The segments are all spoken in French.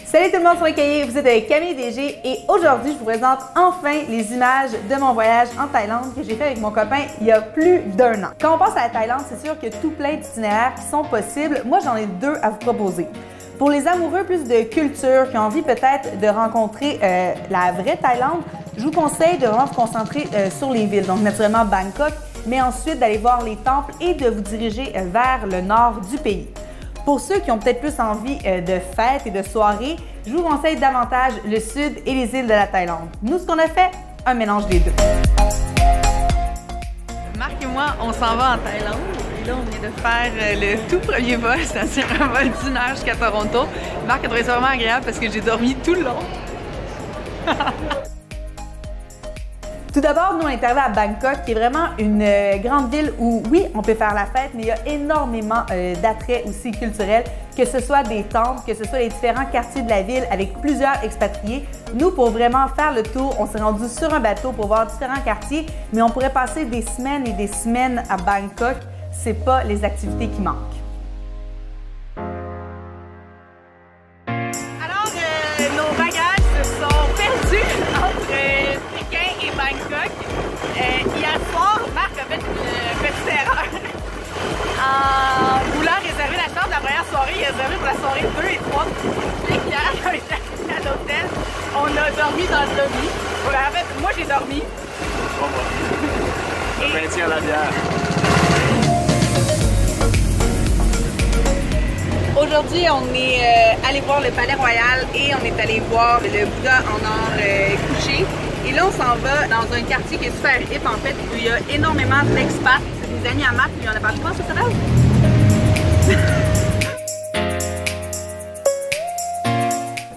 Salut tout le monde sur le cahier, vous êtes avec Camille DG et aujourd'hui je vous présente enfin les images de mon voyage en Thaïlande que j'ai fait avec mon copain il y a plus d'1 an. Quand on pense à la Thaïlande, c'est sûr qu'il y a tout plein d'itinéraires qui sont possibles. Moi j'en ai 2 à vous proposer. Pour les amoureux plus de culture, qui ont envie peut-être de rencontrer la vraie Thaïlande, je vous conseille de vraiment vous concentrer sur les villes, donc naturellement Bangkok, mais ensuite d'aller voir les temples et de vous diriger vers le nord du pays. Pour ceux qui ont peut-être plus envie de fêtes et de soirées, je vous conseille davantage le sud et les îles de la Thaïlande. Nous, ce qu'on a fait, un mélange des deux. Marc et moi, on s'en va en Thaïlande. Et là, on vient de faire le tout premier vol, c'est-à-dire un vol d'une heure jusqu'à Toronto. Marc a trouvé ça vraiment agréable parce que j'ai dormi tout le long. Tout d'abord, nous, on est arrivé à Bangkok, qui est vraiment une grande ville où, oui, on peut faire la fête, mais il y a énormément d'attraits aussi culturels, que ce soit des temples, que ce soit les différents quartiers de la ville avec plusieurs expatriés. Nous, pour vraiment faire le tour, on s'est rendu sur un bateau pour voir différents quartiers, mais on pourrait passer des semaines et des semaines à Bangkok. C'est pas les activités qui manquent. Alors, nos bagages se sont perdus entre Pékin et Bangkok. Hier soir, Marc a fait une petite erreur. En voulant réserver la chambre de la première soirée, il a réservé pour la soirée 2 et 3. Et hier, quand on est arrivé à l'hôtel, on a dormi dans le lobby. En fait, moi j'ai dormi. Je maintiens la bière. Aujourd'hui, on est allé voir le Palais Royal et on est allé voir le Bouddha en or couché. Et là, on s'en va dans un quartier qui est super hip en fait, où il y a énormément d'expats. C'est des amis à Marc, lui en a parlé. Comment ça s'appelle?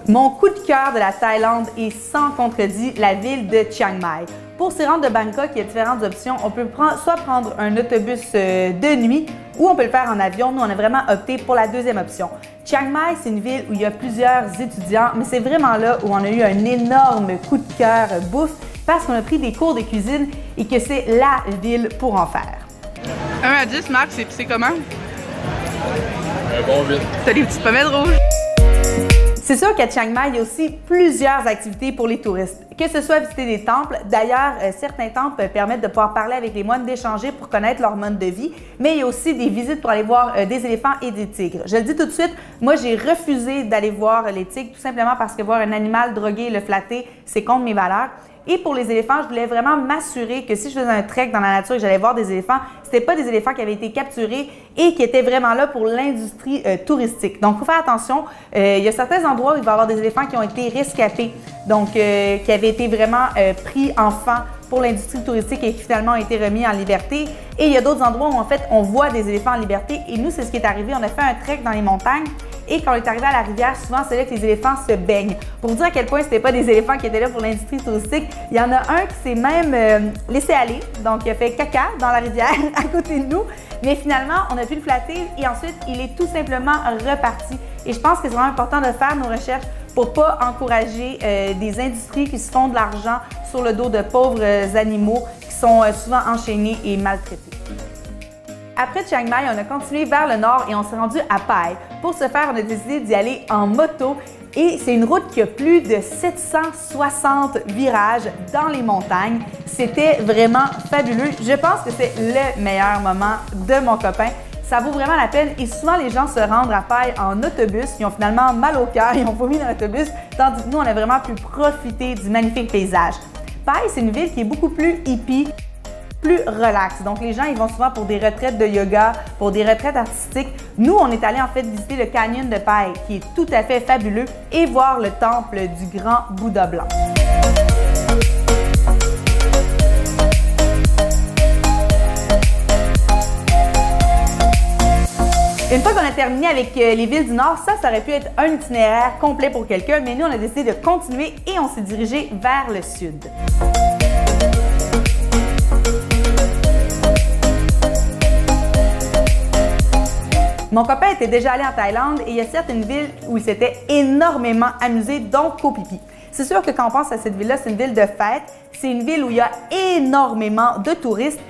Mon coup de cœur de la Thaïlande est sans contredit la ville de Chiang Mai. Pour s'y rendre de Bangkok, il y a différentes options. On peut soit prendre un autobus de nuit ou on peut le faire en avion. Nous, on a vraiment opté pour la deuxième option. Chiang Mai, c'est une ville où il y a plusieurs étudiants, mais c'est vraiment là où on a eu un énorme coup de cœur bouffe parce qu'on a pris des cours de cuisine et que c'est la ville pour en faire. 1 à 10, Marc, c'est comment? Un bon 8. T'as des petites pommettes rouges? C'est sûr qu'à Chiang Mai, il y a aussi plusieurs activités pour les touristes, que ce soit visiter des temples. D'ailleurs, certains temples permettent de pouvoir parler avec les moines, d'échanger pour connaître leur mode de vie, mais il y a aussi des visites pour aller voir des éléphants et des tigres. Je le dis tout de suite, moi j'ai refusé d'aller voir les tigres tout simplement parce que voir un animal drogué et le flatter, c'est contre mes valeurs. Et pour les éléphants, je voulais vraiment m'assurer que si je faisais un trek dans la nature et que j'allais voir des éléphants, c'était pas des éléphants qui avaient été capturés et qui étaient vraiment là pour l'industrie touristique. Donc, il faut faire attention. Il y a certains endroits où il va y avoir des éléphants qui ont été rescapés, donc qui avaient été vraiment pris enfants pour l'industrie touristique et qui finalement ont été remis en liberté. Et il y a d'autres endroits où en fait, on voit des éléphants en liberté. Et nous, c'est ce qui est arrivé. On a fait un trek dans les montagnes. Et quand on est arrivé à la rivière, souvent, c'est là que les éléphants se baignent. Pour vous dire à quel point ce n'était pas des éléphants qui étaient là pour l'industrie touristique, il y en a un qui s'est même laissé aller. Donc, il a fait caca dans la rivière à côté de nous. Mais finalement, on a pu le flatter et ensuite, il est tout simplement reparti. Et je pense que c'est vraiment important de faire nos recherches pour ne pas encourager des industries qui se font de l'argent sur le dos de pauvres animaux qui sont souvent enchaînés et maltraités. Après Chiang Mai, on a continué vers le nord et on s'est rendu à Pai. Pour ce faire, on a décidé d'y aller en moto et c'est une route qui a plus de 760 virages dans les montagnes. C'était vraiment fabuleux. Je pense que c'est le meilleur moment de mon copain. Ça vaut vraiment la peine et souvent les gens se rendent à Pai en autobus. Ils ont finalement mal au cœur, ils ont vomi dans l'autobus, tandis que nous, on a vraiment pu profiter du magnifique paysage. Pai, c'est une ville qui est beaucoup plus hippie, plus relax. Donc, les gens, ils vont souvent pour des retraites de yoga, pour des retraites artistiques. Nous, on est allé en fait visiter le canyon de Pai, qui est tout à fait fabuleux, et voir le temple du grand Bouddha blanc. Une fois qu'on a terminé avec les villes du Nord, ça aurait pu être un itinéraire complet pour quelqu'un, mais nous, on a décidé de continuer et on s'est dirigé vers le sud. Mon copain était déjà allé en Thaïlande et il y a certaines villes où il s'était énormément amusé, donc Koh Phi Phi. C'est sûr que quand on pense à cette ville-là, c'est une ville de fête. C'est une ville où il y a énormément de touristes.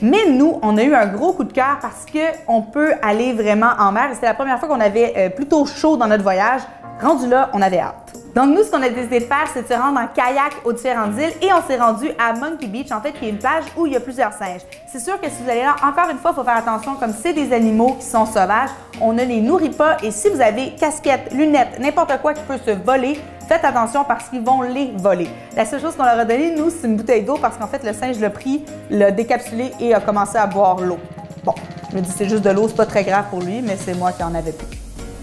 Mais nous, on a eu un gros coup de cœur parce qu'on peut aller vraiment en mer. C'était la première fois qu'on avait plutôt chaud dans notre voyage. Rendu là, on avait hâte. Donc nous, ce qu'on a décidé de faire, c'est de se rendre en kayak aux différentes îles et on s'est rendu à Monkey Beach, en fait, qui est une plage où il y a plusieurs singes. C'est sûr que si vous allez là, encore une fois, il faut faire attention, comme c'est des animaux qui sont sauvages, on ne les nourrit pas et si vous avez casquettes, lunettes, n'importe quoi qui peut se voler, faites attention parce qu'ils vont les voler. La seule chose qu'on leur a donnée, nous, c'est une bouteille d'eau parce qu'en fait, le singe l'a pris, l'a décapsulé et a commencé à boire l'eau. Bon, je me dis c'est juste de l'eau, c'est pas très grave pour lui, mais c'est moi qui en avais plus.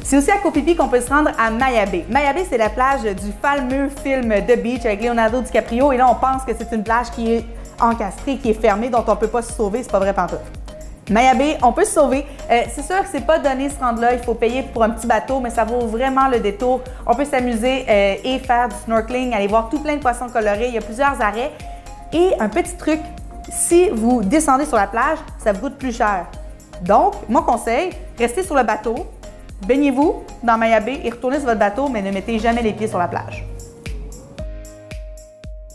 C'est aussi à Koh Phi Phi qu'on peut se rendre à Maya Bay. Maya Bay, c'est la plage du fameux film The Beach avec Leonardo DiCaprio. Et là, on pense que c'est une plage qui est encastrée, qui est fermée, dont on ne peut pas se sauver. C'est pas vrai pantoute. Maya Bay, on peut se sauver. C'est sûr que c'est pas donné se rendre là. Il faut payer pour un petit bateau, mais ça vaut vraiment le détour. On peut s'amuser et faire du snorkeling, aller voir tout plein de poissons colorés. Il y a plusieurs arrêts. Et un petit truc, si vous descendez sur la plage, ça vous coûte plus cher. Donc, mon conseil, restez sur le bateau. Baignez-vous dans Maya Bay et retournez sur votre bateau, mais ne mettez jamais les pieds sur la plage.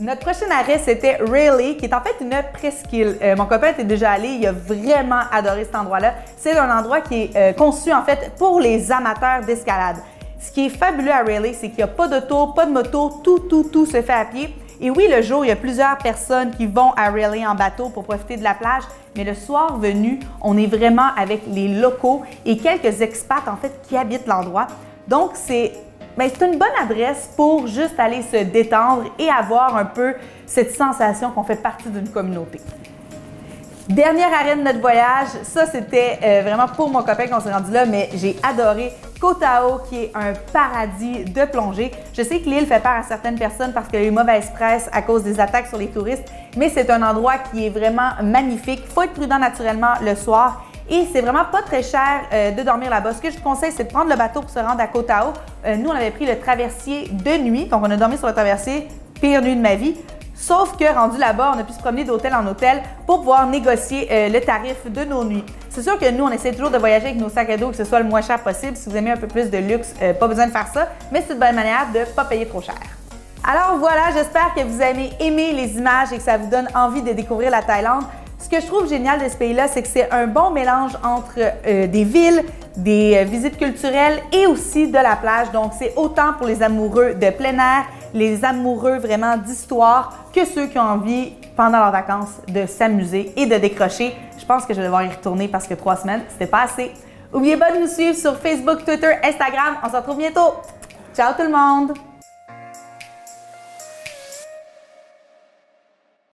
Notre prochain arrêt, c'était Rayleigh, qui est en fait une presqu'île. Mon copain était déjà allé, il a vraiment adoré cet endroit-là. C'est un endroit qui est conçu en fait pour les amateurs d'escalade. Ce qui est fabuleux à Rayleigh, c'est qu'il n'y a pas d'auto, pas de moto, tout se fait à pied. Et oui, le jour, il y a plusieurs personnes qui vont à Rayleigh en bateau pour profiter de la plage, mais le soir venu, on est vraiment avec les locaux et quelques expats en fait qui habitent l'endroit. Donc, c'est une bonne adresse pour juste aller se détendre et avoir un peu cette sensation qu'on fait partie d'une communauté. Dernier arrêt de notre voyage, ça c'était vraiment pour mon copain qu'on s'est rendu là, mais j'ai adoré Koh Tao, qui est un paradis de plongée. Je sais que l'île fait peur à certaines personnes parce qu'il y a eu mauvaise presse à cause des attaques sur les touristes, mais c'est un endroit qui est vraiment magnifique. Il faut être prudent naturellement le soir et c'est vraiment pas très cher de dormir là-bas. Ce que je te conseille, c'est de prendre le bateau pour se rendre à Koh Tao. Nous, on avait pris le traversier de nuit, donc on a dormi sur le traversier, pire nuit de ma vie. Sauf que rendu là-bas, on a pu se promener d'hôtel en hôtel pour pouvoir négocier le tarif de nos nuits. C'est sûr que nous, on essaie toujours de voyager avec nos sacs à dos, que ce soit le moins cher possible. Si vous aimez un peu plus de luxe, pas besoin de faire ça, mais c'est une bonne manière de ne pas payer trop cher. Alors voilà, j'espère que vous avez aimé les images et que ça vous donne envie de découvrir la Thaïlande. Ce que je trouve génial de ce pays-là, c'est que c'est un bon mélange entre des villes, des visites culturelles et aussi de la plage. Donc, c'est autant pour les amoureux de plein air, les amoureux vraiment d'histoire, que ceux qui ont envie, pendant leurs vacances, de s'amuser et de décrocher. Je pense que je vais devoir y retourner parce que 3 semaines, c'était pas assez. N'oubliez pas de nous suivre sur Facebook, Twitter, Instagram. On se retrouve bientôt. Ciao tout le monde!